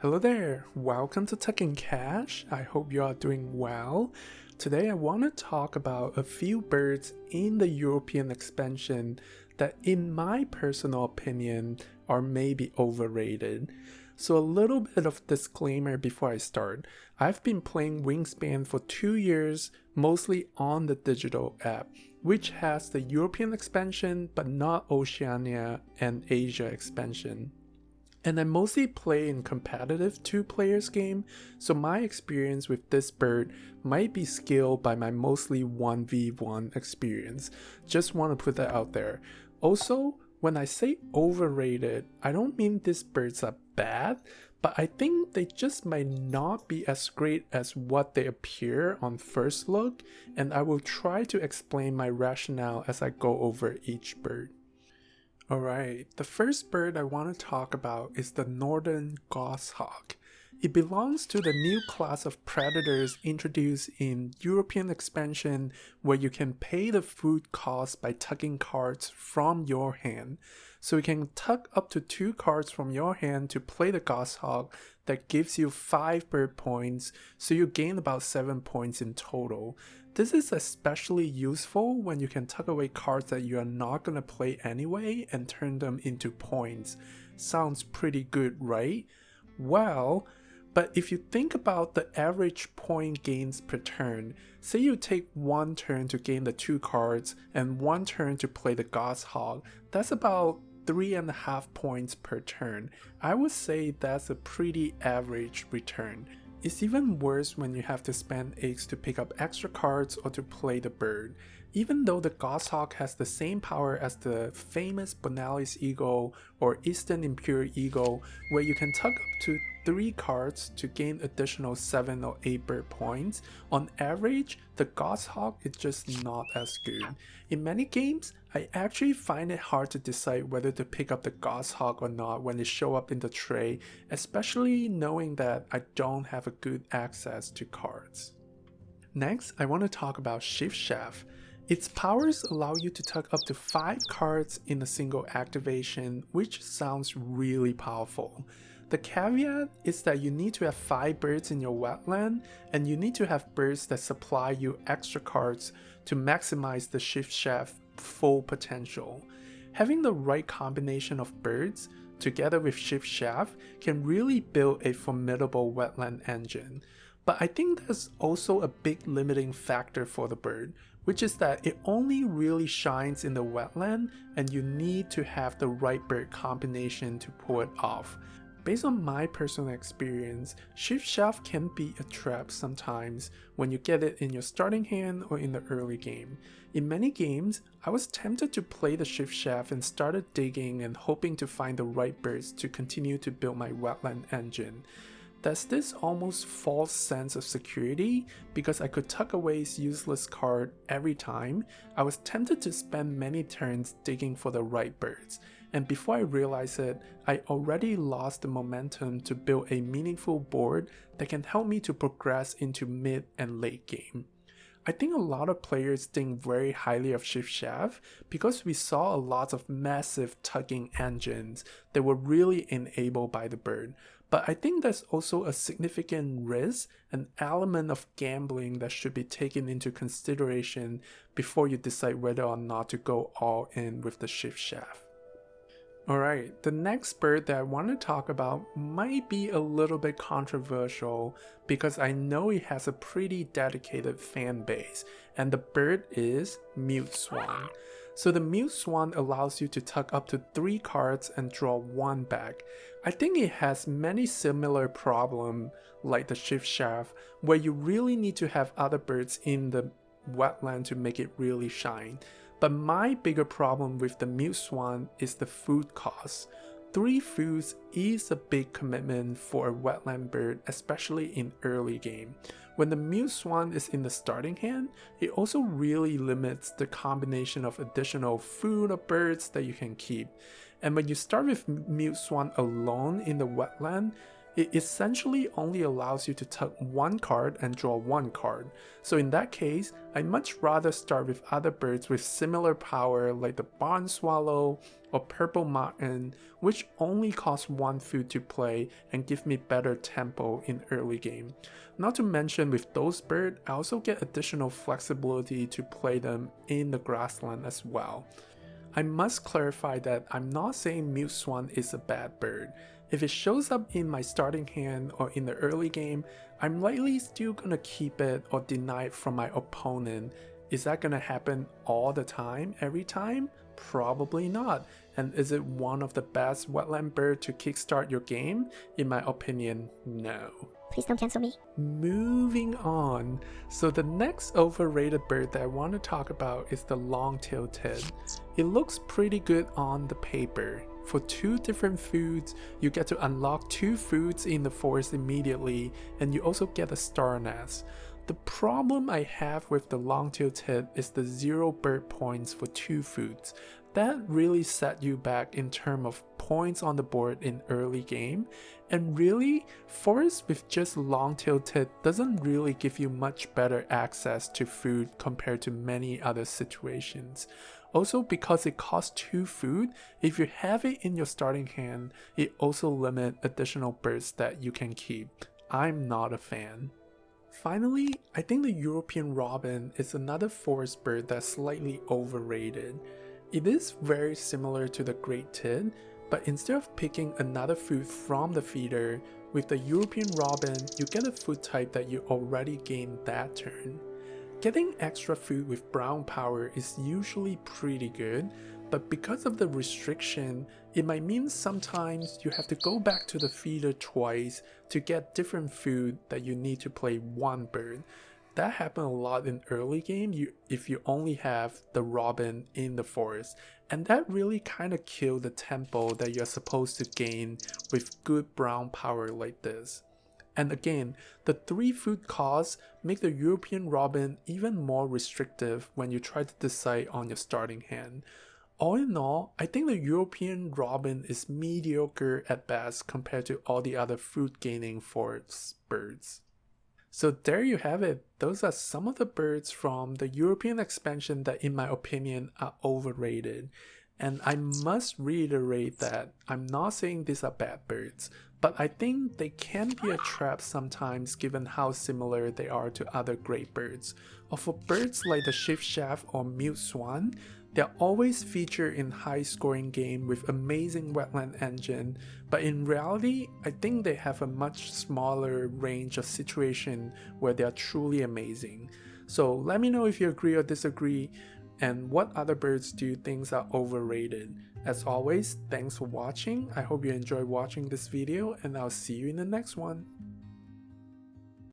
Hello there, welcome to Tech and Cash. I hope you are doing well. Today I want to talk about a few birds in the European expansion that in my personal opinion are maybe overrated. So a little bit of disclaimer before I start. I've been playing Wingspan for 2 years, mostly on the digital app, which has the European expansion but not Oceania and Asia expansion. And I mostly play in competitive 2 players game, so my experience with this bird might be scaled by my mostly 1v1 experience. Just want to put that out there. Also, when I say overrated, I don't mean these birds are bad, but I think they just might not be as great as what they appear on first look, and I will try to explain my rationale as I go over each bird. Alright, the first bird I want to talk about is the northern goshawk. It belongs to the new class of predators introduced in European expansion where you can pay the food cost by tugging cards from your hand. So you can tug up to 2 cards from your hand to play the goshawk that gives you 5 bird points, so you gain about 7 points in total. This is especially useful when you can tuck away cards that you are not going to play anyway and turn them into points. Sounds pretty good, right? Well, but if you think about the average point gains per turn, say you take 1 turn to gain the 2 cards and 1 turn to play the goshawk, that's about 3.5 points per turn. I would say that's a pretty average return. It's even worse when you have to spend eggs to pick up extra cards or to play the bird. Even though the goshawk has the same power as the famous Bonalis eagle or Eastern Imperial eagle, where you can tug up to 3 cards to gain additional 7 or 8 bird points, on average, the goshawk is just not as good. In many games, I actually find it hard to decide whether to pick up the goshawk or not when they show up in the tray, especially knowing that I don't have a good access to cards. Next, I want to talk about Shift Shaft. Its powers allow you to tug up to 5 cards in a single activation, which sounds really powerful. The caveat is that you need to have 5 birds in your wetland, and you need to have birds that supply you extra cards to maximize the Shift Shaft full potential. Having the right combination of birds, together with Shift Shaft, can really build a formidable wetland engine. But I think there's also a big limiting factor for the bird, which is that it only really shines in the wetland and you need to have the right bird combination to pull it off. Based on my personal experience, Shift Shaft can be a trap sometimes when you get it in your starting hand or in the early game. In many games, I was tempted to play the Shift Shaft and started digging and hoping to find the right birds to continue to build my wetland engine. There's this almost false sense of security because I could tuck away his useless card every time. I was tempted to spend many turns digging for the right birds, and before I realized it, I already lost the momentum to build a meaningful board that can help me to progress into mid and late game. I think a lot of players think very highly of Shift Shaft because we saw a lot of massive tugging engines that were really enabled by the bird. But I think there's also a significant risk, an element of gambling that should be taken into consideration before you decide whether or not to go all in with the Shift Shaft. Alright, the next bird that I want to talk about might be a little bit controversial because I know it has a pretty dedicated fan base, and the bird is muteswan. So the muteswan allows you to tuck up to 3 cards and draw 1 back. I think it has many similar problems like the Shift Shaft, where you really need to have other birds in the wetland to make it really shine. But my bigger problem with the muteswan is the food cost. 3 foods is a big commitment for a wetland bird, especially in early game. When the muteswan is in the starting hand, it also really limits the combination of additional food or birds that you can keep. And when you start with muteswan alone in the wetland, It essentially only allows you to tuck one card and draw one card. So in that case, I'd much rather start with other birds with similar power like the barn swallow or purple martin, which only cost one food to play and give me better tempo in early game. Not to mention with those birds, I also get additional flexibility to play them in the grassland as well. I must clarify that I'm not saying muteswan is a bad bird. If it shows up in my starting hand or in the early game, I'm likely still gonna keep it or deny it from my opponent. Is that gonna happen all the time, every time? Probably not. And is it one of the best wetland bird to kickstart your game? In my opinion, no. Please don't cancel me. Moving on. So the next overrated bird that I want to talk about is the long-tailed tit. It looks pretty good on the paper. For 2 different foods, you get to unlock 2 foods in the forest immediately, and you also get a star nest. The problem I have with the long-tailed tit is the 0 bird points for 2 foods. That really set you back in terms of points on the board in early game, and really, forest with just long-tailed tit doesn't really give you much better access to food compared to many other situations. Also, because it costs 2 food, if you have it in your starting hand, it also limits additional birds that you can keep. I'm not a fan. Finally, I think the European robin is another forest bird that's slightly overrated. It is very similar to the great tit, but instead of picking another food from the feeder, with the European robin, you get a food type that you already gained that turn. Getting extra food with brown power is usually pretty good, but because of the restriction, it might mean sometimes you have to go back to the feeder twice to get different food that you need to play one bird. That happens a lot in early game if you only have the robin in the forest, and that really kind of kills the tempo that you're supposed to gain with good brown power like this. And again, the 3 food costs make the European robin even more restrictive when you try to decide on your starting hand. All in all, I think the European robin is mediocre at best compared to all the other food gaining forest birds. So there you have it. Those are some of the birds from the European expansion that in my opinion are overrated. And I must reiterate that I'm not saying these are bad birds, but I think they can be a trap sometimes given how similar they are to other great birds. Or for birds like the shift shaft or muteswan, they're always featured in high scoring game with amazing wetland engine, but in reality, I think they have a much smaller range of situation where they are truly amazing. So let me know if you agree or disagree, and what other birds do you think are overrated. As always, thanks for watching. I hope you enjoyed watching this video, and I'll see you in the next one.